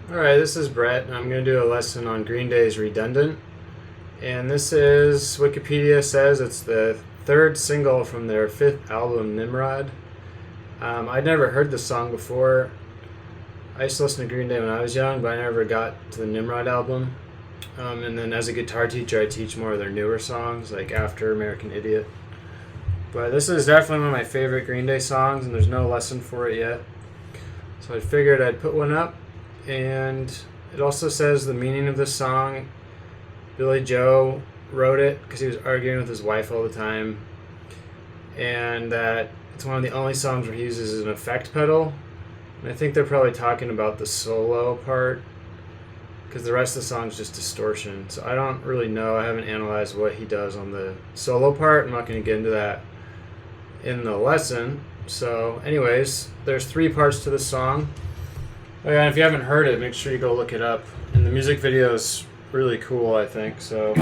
Alright, this is Brett, and I'm going to do a lesson on Green Day's Redundant. And this is, Wikipedia says it's the third single from their fifth album, Nimrod. I'd never heard this song before. I used to listen to Green Day when I was young, but I never got to the Nimrod album. And then as a guitar teacher, I teach more of their newer songs, like After American Idiot. But this is definitely one of my favorite Green Day songs, and there's no lesson for it yet. So I figured I'd put one up. And it also says the meaning of this song. Billy Joe wrote it because he was arguing with his wife all the time, and that it's one of the only songs where he uses an effect pedal. And I think they're probably talking about the solo part, because the rest of the song is just distortion. So I don't really know. I haven't analyzed what he does on the solo part. I'm not going to get into that in the lesson. So anyways, there's 3 parts to the song. Oh yeah, and if you haven't heard it, make sure you go look it up. And the music video is really cool, I think. So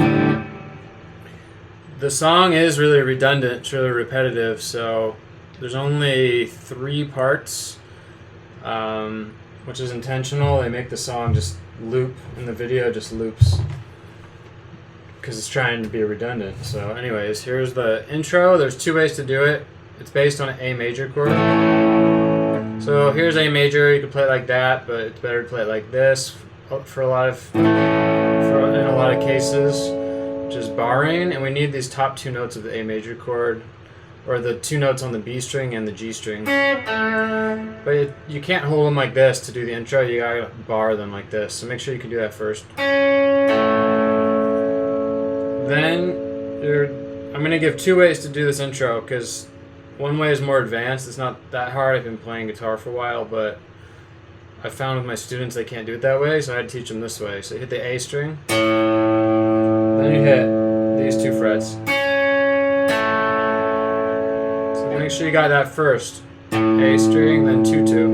the song is really redundant, it's really repetitive. So there's only 3 parts, which is intentional. They make the song just loop, and the video just loops because it's trying to be redundant. So anyways, here's the intro. There's 2 ways to do it. It's based on an A major chord. So here's A major. You can play it like that, but it's better to play it like this in a lot of cases, which is barring. And we need these top 2 notes of the A major chord, or the 2 notes on the B string and the G string. But you can't hold them like this to do the intro. You gotta bar them like this. So make sure you can do that first. Then I'm gonna give 2 ways to do this intro, because one way is more advanced. It's not that hard. I've been playing guitar for a while, but I found with my students they can't do it that way, so I had to teach them this way. So you hit the A string, then you hit these 2 frets. So make sure you got that first. A string, then 2-2.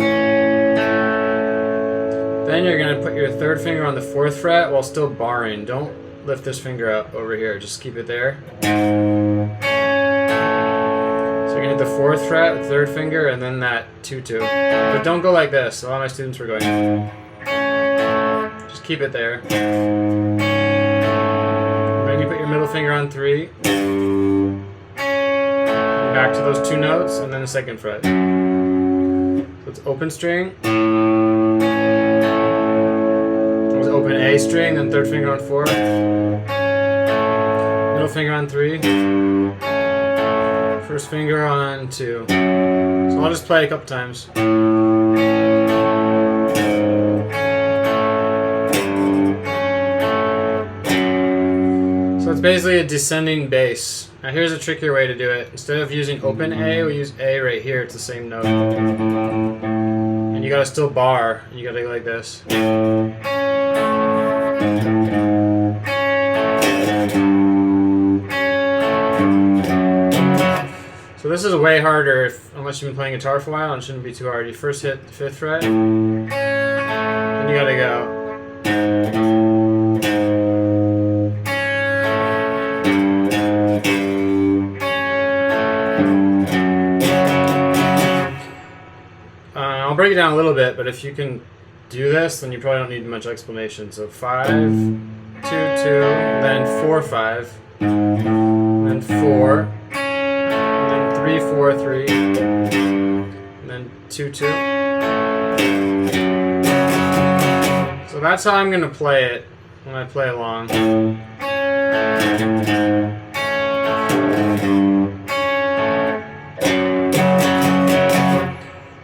Then you're going to put your 3rd finger on the 4th fret while still barring. Don't lift this finger up over here, just keep it there. You're going to hit the 4th fret with 3rd finger and then that 2-2. But don't go like this. A lot of my students were going. Just keep it there. Then you put your middle finger on 3. Back to those 2 notes and then the 2nd fret. So it's open string. It was open A string, then 3rd finger on 4. Middle finger on 3. First finger on 2. So I'll just play a couple times. So it's basically a descending bass. Now here's a trickier way to do it. Instead of using open A, we use A right here. It's the same note. And you gotta still bar. You gotta go like this. So this is way harder unless you've been playing guitar for a while, and it shouldn't be too hard. You first hit the 5th fret, then you gotta go. I'll break it down a little bit, but if you can do this, then you probably don't need much explanation. So 5, 2, 2, then 4, 5, then 4. 3, 4, 3, and then 2, 2. So that's how I'm going to play it when I play along.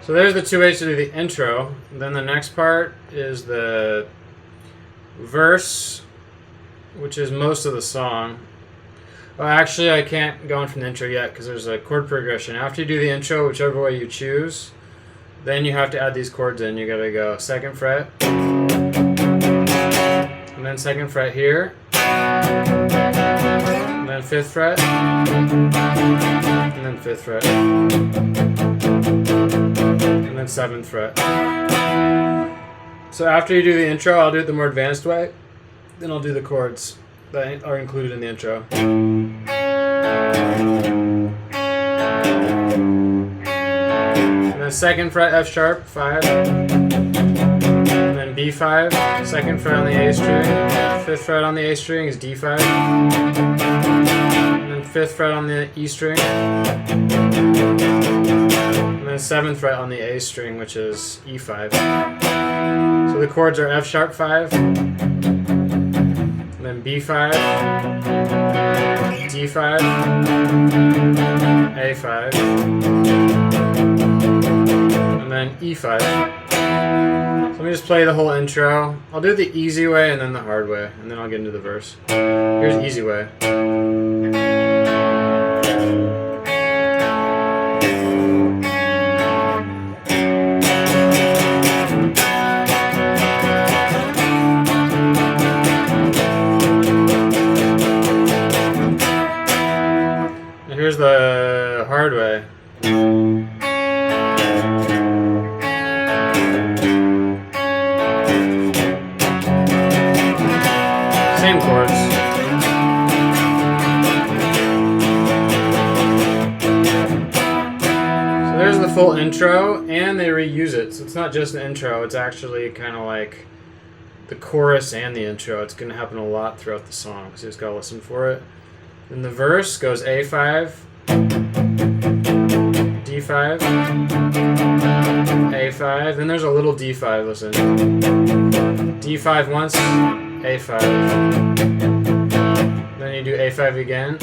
So there's the 2 ways to do the intro. Then the next part is the verse, which is most of the song. Well, actually, I can't go in from the intro yet because there's a chord progression. After you do the intro, whichever way you choose, then you have to add these chords in. You gotta go 2nd fret, and then 2nd fret here, and then 5th fret, and then 5th fret, and then 7th fret. So after you do the intro, I'll do it the more advanced way. Then I'll do the chords that are included in the intro. And then 2nd fret F sharp, 5, and then B E5, 2nd fret on the A string, 5th fret on the A string is D5, and then 5th fret on the E string, and then 7th fret on the A string, which is E5. So the chords are F sharp 5, and then B5, D5, A5, and then E5. So let me just play the whole intro. I'll do the easy way and then the hard way, and then I'll get into the verse. Here's the easy way. And here's the hard way. Same chords. So there's the full intro, and they reuse it. So it's not just an intro, it's actually kind of like the chorus and the intro. It's going to happen a lot throughout the song, so you just got to listen for it. Then the verse goes A5, D5, A5, then there's a little D5, listen. D5 once, A5. Then you do A5 again.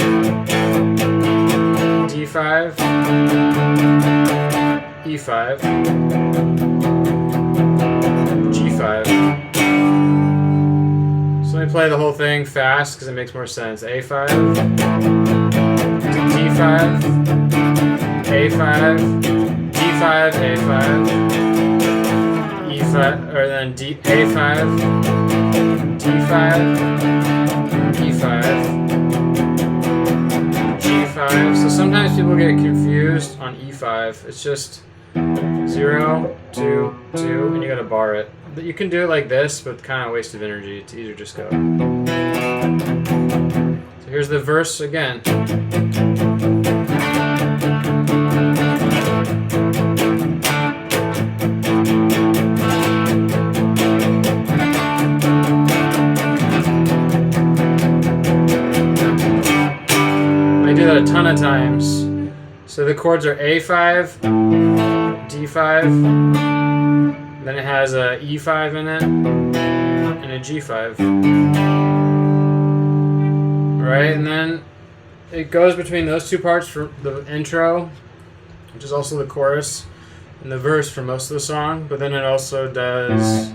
D5, E5, G5. So let me play the whole thing fast because it makes more sense. A5, D5, A5, D5, A5, E5, or then A5, D5, E5, G5. So sometimes people get confused on E5. It's just 0, 2, 2, and you gotta bar it. But you can do it like this, but kind of a waste of energy. It's easier to just go. So here's the verse again. I do that a ton of times. So the chords are A5, D5, then it has a E5 in it, and a G5. Right, and then it goes between those two parts for the intro, which is also the chorus, and the verse for most of the song, but then it also does...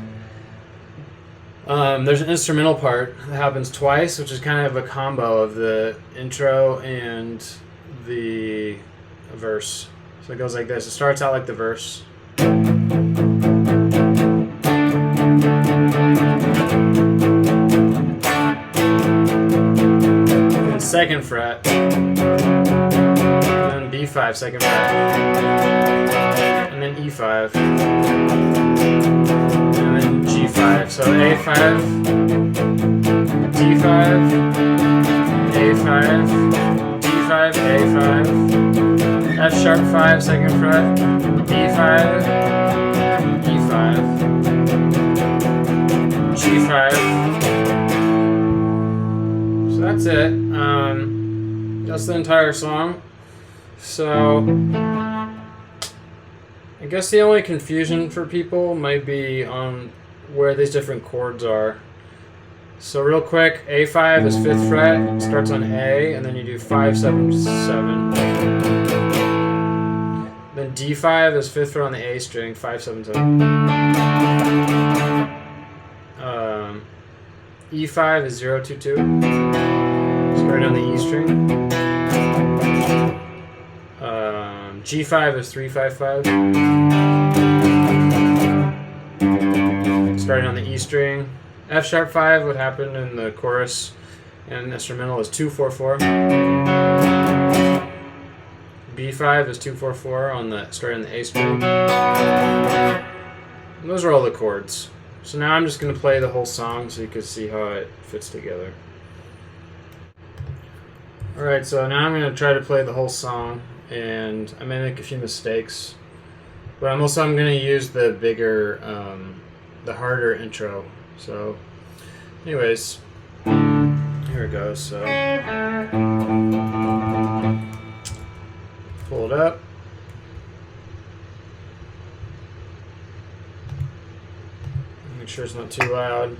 there's an instrumental part that happens twice, which is kind of a combo of the intro and the verse. So it goes like this. It starts out like the verse. Then 2nd fret. And then B5, 2nd fret. And then E5. And then G5. So A5, D5, A5, D5, A5, F sharp 5, 2nd fret, B5, E5, G5. So that's it. That's the entire song. So I guess the only confusion for people might be on where these different chords are. So real quick, A5 is 5th fret, starts on A, and then you do 5, 7, 7. Then D5 is 5th fret on the A string, 5, 7, 7. E5 is 0, 2, 2. Starting on the E string. G5 is 3, 5, 5. Starting on the E string. F sharp 5 would happen in the chorus, and instrumental is 2, 4, 4. B5 is 2, 4, 4 on the starting on the A string. And those are all the chords. So now I'm just going to play the whole song so you can see how it fits together. Alright, so now I'm going to try to play the whole song, and I may make a few mistakes, but I'm going to use the bigger the harder intro. So, anyways, here it goes. So, pull it up. Make sure it's not too loud.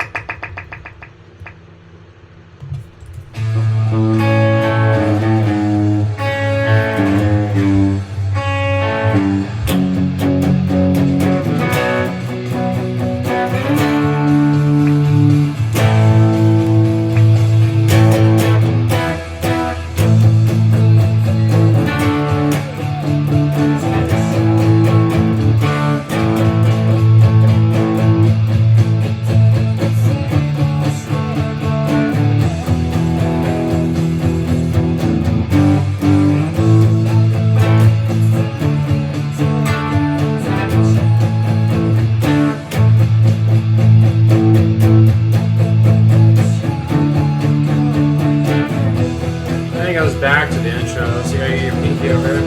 Goes back to the intro. See how you get your pinky over it?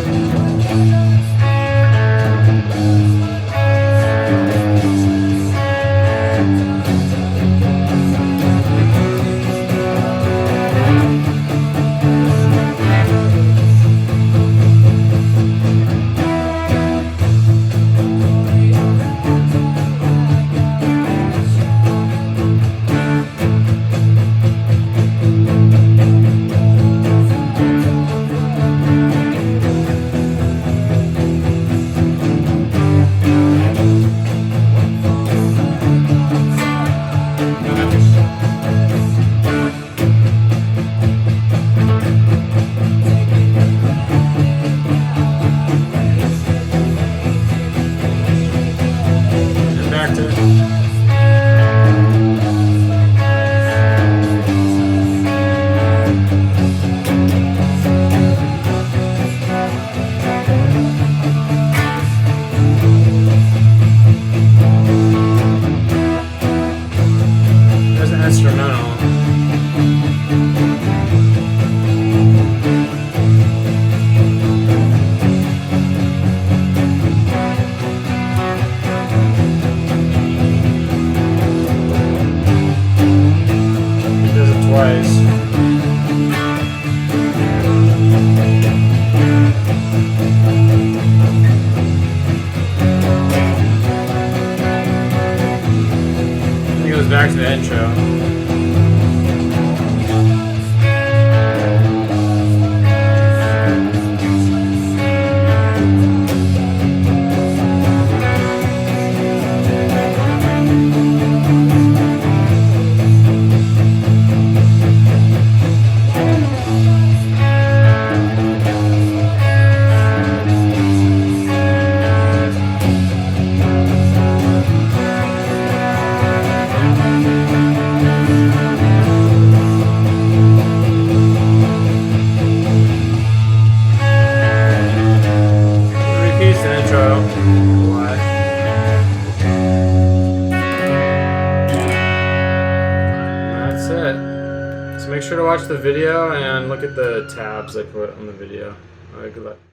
There's an instrumental. Twice. It goes back to the intro. That's it. So make sure to watch the video and look at the tabs I put on the video. Alright, good luck.